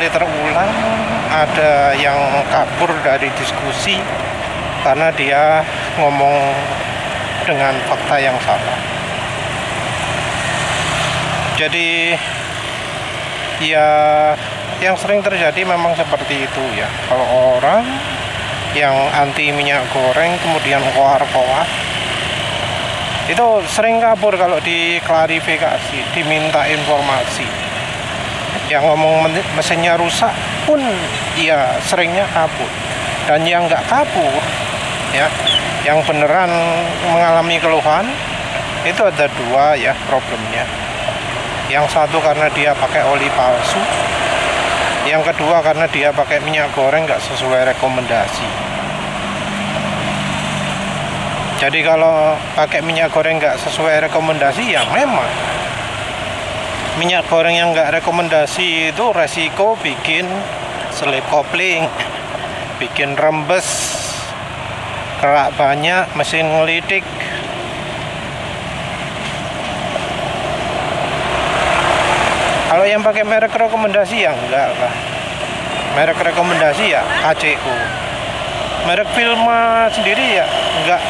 kali terulang ada yang kabur dari diskusi karena dia ngomong dengan fakta yang salah. Jadi ya yang sering terjadi memang seperti itu ya. Kalau orang yang anti minyak goreng kemudian koar-koar itu sering kabur kalau diklarifikasi, diminta informasi. Yang ngomong mesinnya rusak pun ya seringnya kabur. Dan yang nggak kabur ya, yang beneran mengalami keluhan itu ada dua ya problemnya. Yang satu karena dia pakai oli palsu, yang kedua karena dia pakai minyak goreng nggak sesuai rekomendasi. Jadi kalau pakai minyak goreng nggak sesuai rekomendasi ya memang minyak goreng yang nggak rekomendasi itu resiko bikin slip kopling, bikin rembes, kerak banyak, mesin ngelidik. Kalau yang pakai merek rekomendasi ya enggak lah. Merek rekomendasi ya KCO. Merek Vilma sendiri ya enggak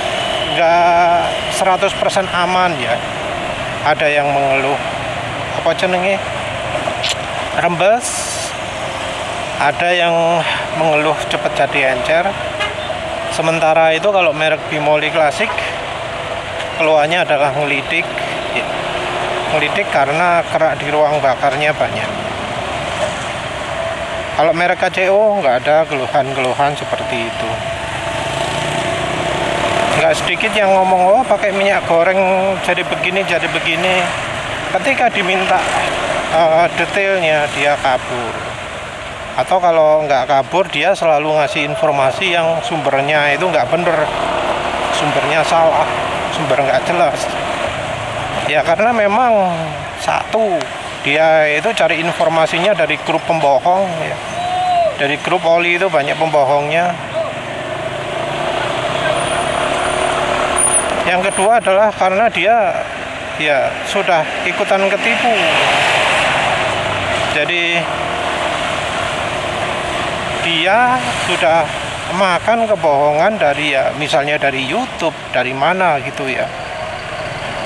100% aman ya. Ada yang mengeluh apa jenenge rembes, ada yang mengeluh cepat jadi encer. Sementara itu kalau merek Bimoli klasik keluhannya adalah ngelidik ya. Ngelidik karena kerak di ruang bakarnya banyak. Kalau merek KCO nggak ada keluhan-keluhan seperti itu. Nggak sedikit yang ngomong, oh pakai minyak goreng jadi begini. Ketika diminta detailnya dia kabur. Atau kalau nggak kabur dia selalu ngasih informasi yang sumbernya itu nggak bener, sumbernya salah, sumber nggak jelas. Ya karena memang satu, dia itu cari informasinya dari grup pembohong ya. Dari grup oli itu banyak pembohongnya. Yang kedua adalah karena dia ya sudah ikutan ketipu. Jadi dia sudah makan kebohongan dari ya misalnya dari YouTube, dari mana gitu ya,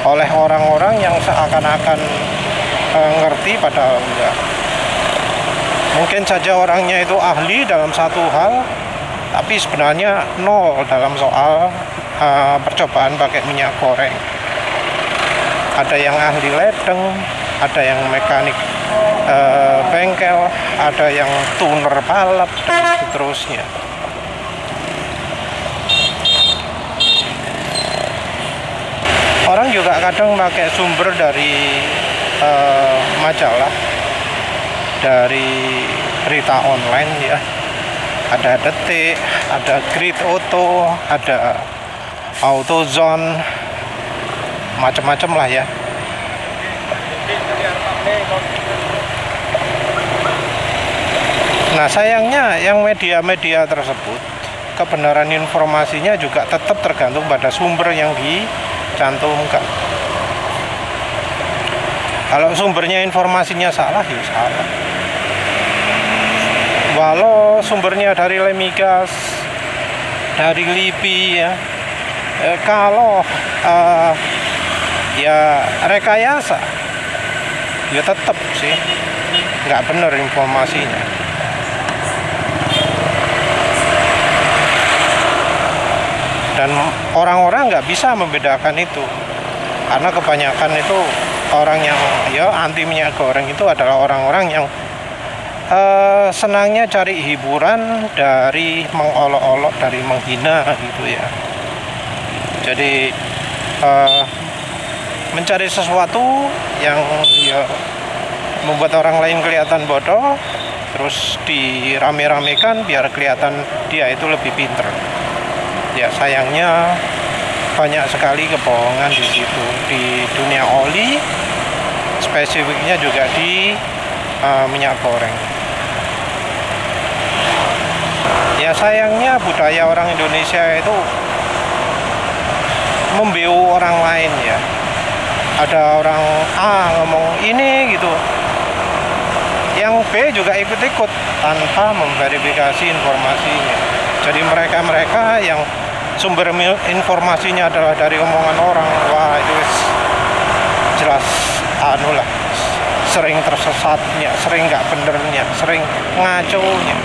oleh orang-orang yang seakan-akan ngerti padahal enggak. Mungkin saja orangnya itu ahli dalam satu hal, tapi sebenarnya nol dalam soal percobaan pakai minyak goreng. Ada yang ahli ledeng, ada yang mekanik bengkel, ada yang tuner balap, dan seterusnya. Orang juga kadang pakai sumber dari majalah, dari berita online ya. Ada Detik, ada Grid Auto, ada AutoZone, macam-macam lah ya. Nah sayangnya yang media-media tersebut kebenaran informasinya juga tetap tergantung pada sumber yang dicantumkan. Kalau sumbernya informasinya salah ya salah. Walau sumbernya dari Lemigas, dari LIPI ya, kalau ya rekayasa ya tetap sih nggak benar informasinya. Dan orang-orang nggak bisa membedakan itu karena kebanyakan itu orang yang ya anti minyak goreng itu adalah orang-orang yang senangnya cari hiburan dari mengolok-olok, dari menghina gitu ya. Jadi mencari sesuatu yang ya membuat orang lain kelihatan bodoh, terus dirame-ramekan biar kelihatan dia itu lebih pinter. Ya sayangnya banyak sekali kebohongan di situ, di dunia oli, spesifiknya juga di minyak goreng. Ya sayangnya budaya orang Indonesia itu membeu orang lain ya. Ada orang ngomong ini gitu, yang B juga ikut-ikut tanpa memverifikasi informasinya. Jadi mereka yang sumber informasinya adalah dari omongan orang, wah itu jelas anu lah, sering tersesatnya, sering nggak benernya, sering ngaconya.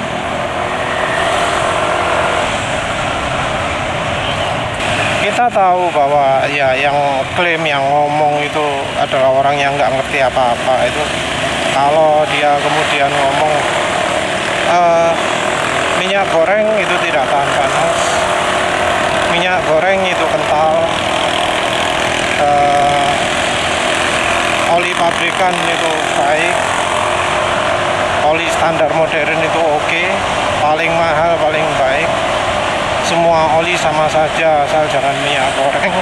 Kita tahu bahwa ya yang klaim, yang ngomong itu adalah orang yang nggak ngerti apa-apa. Itu kalau dia kemudian ngomong minyak goreng itu tidak tahan panas, minyak goreng itu kental, oli pabrikan itu baik, oli standar modern itu oke, paling mahal, paling baik, semua oli sama saja asal jangan minyak goreng.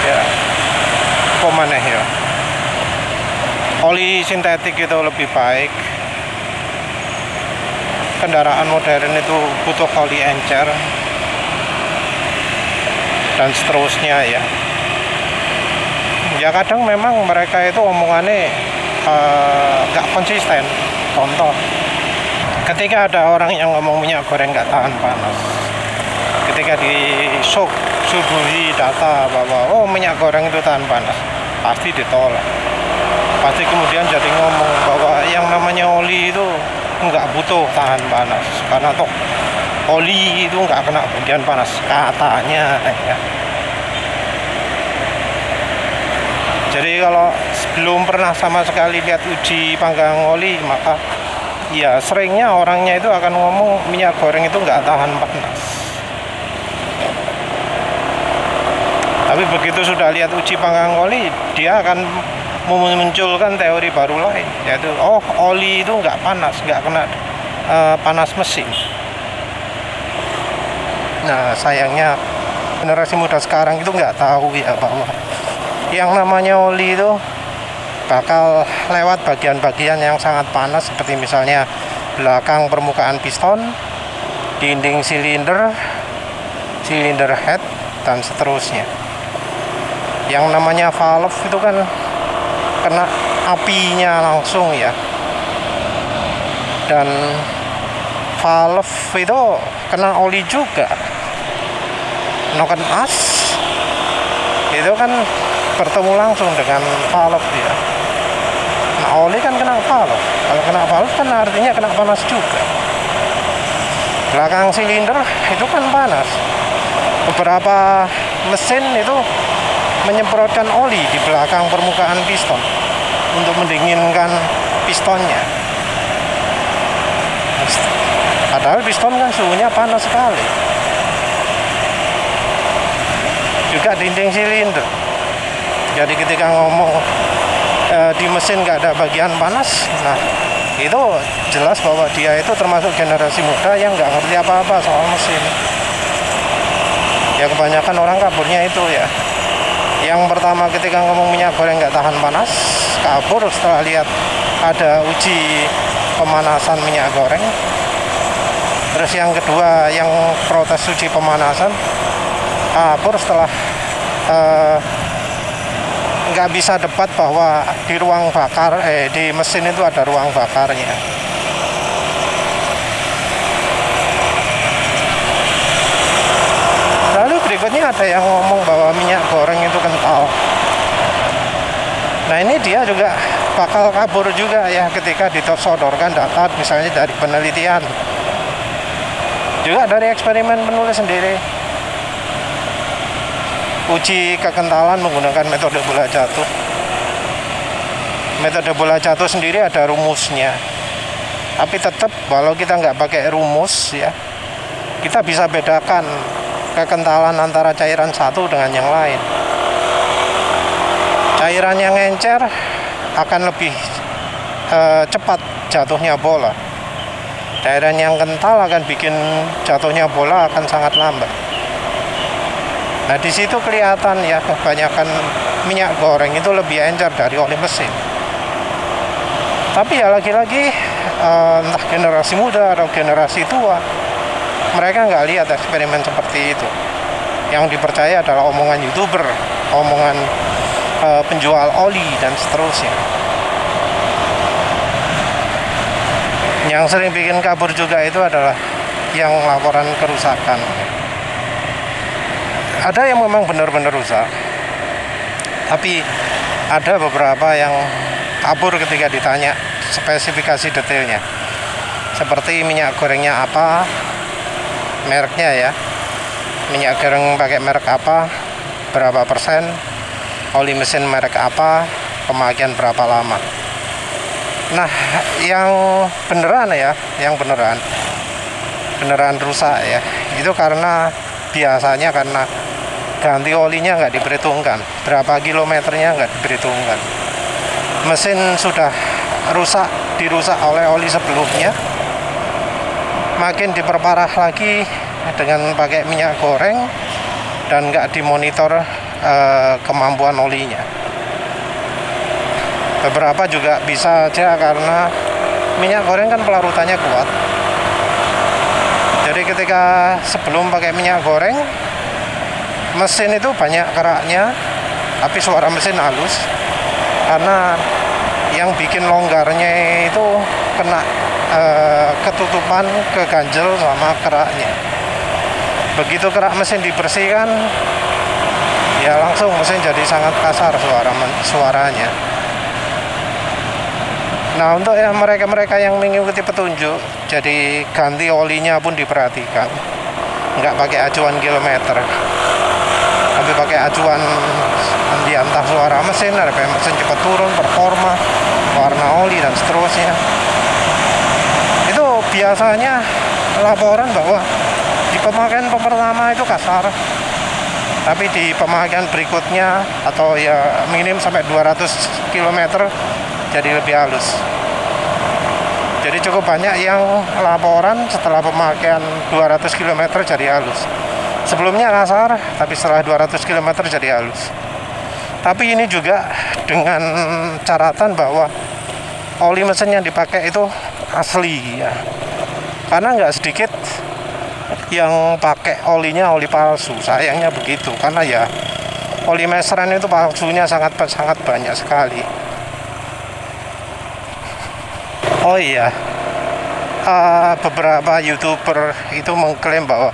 Ya, apa maneh ya, oli sintetik itu lebih baik, kendaraan modern itu butuh oli encer, dan seterusnya ya. Ya kadang memang mereka itu omongannya nggak konsisten. Contoh, ketika ada orang yang ngomong minyak goreng nggak tahan panas, ketika disuguhi data bahwa oh minyak goreng itu tahan panas, pasti ditolak. Pasti kemudian jadi ngomong bahwa yang namanya oli itu nggak butuh tahan panas, karena toh oli itu nggak kena bagian panas katanya ya. Jadi kalau belum pernah sama sekali lihat uji panggang oli, maka ya seringnya orangnya itu akan ngomong minyak goreng itu nggak tahan panas. Tapi begitu sudah lihat uji panggang oli, dia akan memunculkan teori baru lain, yaitu oh oli itu nggak panas, nggak kena panas mesin. Nah sayangnya generasi muda sekarang itu nggak tahu ya bahwa yang namanya oli itu bakal lewat bagian-bagian yang sangat panas, seperti misalnya belakang permukaan piston, dinding silinder, silinder head, dan seterusnya. Yang namanya valve itu kan kena apinya langsung ya, dan valve itu kena oli juga, noken as itu kan bertemu langsung dengan valve ya. Nah oli kan kena valve, kalau kena valve kan artinya kena panas juga. Belakang silinder itu kan panas. Beberapa mesin itu menyemprotkan oli di belakang permukaan piston untuk mendinginkan pistonnya. Padahal piston kan suhunya panas sekali. Juga dinding silinder. Jadi ketika ngomong di mesin nggak ada bagian panas, nah itu jelas bahwa dia itu termasuk generasi muda yang nggak ngerti apa-apa soal mesin. Ya kebanyakan orang kaburnya itu ya. Yang pertama ketika ngomong minyak goreng nggak tahan panas, kabur setelah lihat ada uji pemanasan minyak goreng. Terus yang kedua yang protes uji pemanasan, kabur setelah nggak bisa debat bahwa di ruang bakar di mesin itu ada ruang bakarnya. Lalu berikutnya ada yang ngomong bahwa minyak goreng itu kental. Nah ini dia juga bakal kabur juga ya ketika disodorkan data misalnya dari penelitian, juga dari eksperimen penulis sendiri. Uji kekentalan menggunakan metode bola jatuh. Metode bola jatuh sendiri ada rumusnya. Tapi tetap kalau kita nggak pakai rumus ya, kita bisa bedakan kekentalan antara cairan satu dengan yang lain. Cairan yang encer akan lebih cepat jatuhnya bola. Cairan yang kental akan bikin jatuhnya bola akan sangat lambat. Nah di situ kelihatan ya kebanyakan minyak goreng itu lebih encer dari oli mesin. Tapi ya lagi-lagi entah generasi muda atau generasi tua, mereka nggak lihat eksperimen seperti itu. Yang dipercaya adalah omongan YouTuber, omongan penjual oli dan seterusnya. Yang sering bikin kabur juga itu adalah yang laporan kerusakan. Ada yang memang benar-benar rusak, tapi ada beberapa yang kabur ketika ditanya spesifikasi detailnya, seperti minyak gorengnya apa, mereknya ya, minyak goreng pakai merek apa, berapa persen, oli mesin merek apa, pemakaian berapa lama. Nah, yang beneran ya, yang beneran rusak ya, itu karena biasanya karena ganti olinya nggak diperhitungkan, berapa kilometernya nggak diperhitungkan, mesin sudah dirusak oleh oli sebelumnya, makin diperparah lagi dengan pakai minyak goreng dan nggak dimonitor kemampuan olinya. Beberapa juga bisa aja karena minyak goreng kan pelarutannya kuat, jadi ketika sebelum pakai minyak goreng, mesin itu banyak keraknya, tapi suara mesin halus karena yang bikin longgarnya itu kena ketutupan, keganjel sama keraknya. Begitu kerak mesin dibersihkan, ya langsung mesin jadi sangat kasar suaranya. Nah, untuk yang mereka yang mengikuti petunjuk, jadi ganti olinya pun diperhatikan, nggak pakai acuan kilometer, tapi pakai acuan entah suara mesin, RPM mesin cepat turun, performa, warna oli dan seterusnya. Itu biasanya laporan bahwa di pemakaian pertama itu kasar, tapi di pemakaian berikutnya atau ya minim sampai 200 km jadi lebih halus. Jadi cukup banyak yang laporan setelah pemakaian 200 km jadi halus. Sebelumnya kasar, tapi setelah 200 km jadi halus. Tapi ini juga dengan catatan bahwa oli mesin yang dipakai itu asli ya. Karena nggak sedikit yang pakai olinya oli palsu, sayangnya begitu. Karena ya oli meseran itu palsunya sangat banyak sekali. Oh iya, beberapa YouTuber itu mengklaim bahwa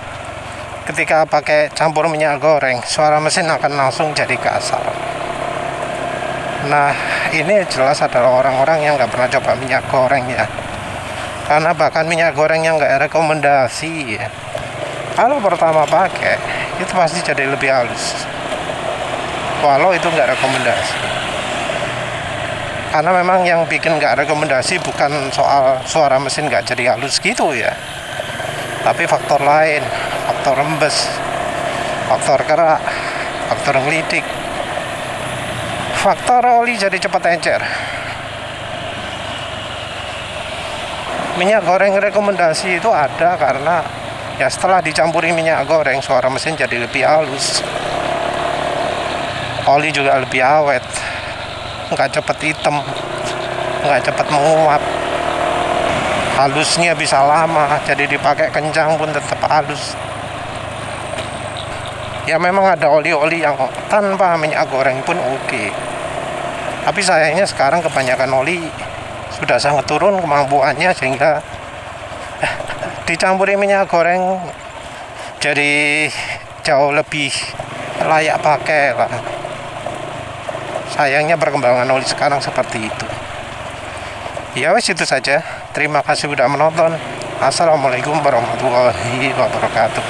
ketika pakai campur minyak goreng, suara mesin akan langsung jadi kasar. Nah, ini jelas adalah orang-orang yang nggak pernah coba minyak goreng ya. Karena bahkan minyak goreng yang nggak rekomendasi ya, kalau pertama pakai, itu pasti jadi lebih halus. Walau itu nggak rekomendasi. Karena memang yang bikin nggak rekomendasi bukan soal suara mesin nggak jadi halus gitu ya, tapi faktor lain, faktor rembes, faktor kerak, faktor ngelidik, faktor oli jadi cepat encer. Minyak goreng rekomendasi itu ada karena ya setelah dicampuri minyak goreng, suara mesin jadi lebih halus, oli juga lebih awet, nggak cepet hitam, nggak cepet menguap, halusnya bisa lama, jadi dipakai kencang pun tetap halus. Ya memang ada oli-oli yang tanpa minyak goreng pun oke. Tapi sayangnya sekarang kebanyakan oli sudah sangat turun kemampuannya, sehingga dicampuri minyak goreng jadi jauh lebih layak pakai lah. Sayangnya perkembangan oli sekarang seperti itu. Ya wes, itu saja. Terima kasih sudah menonton. Assalamualaikum warahmatullahi wabarakatuh.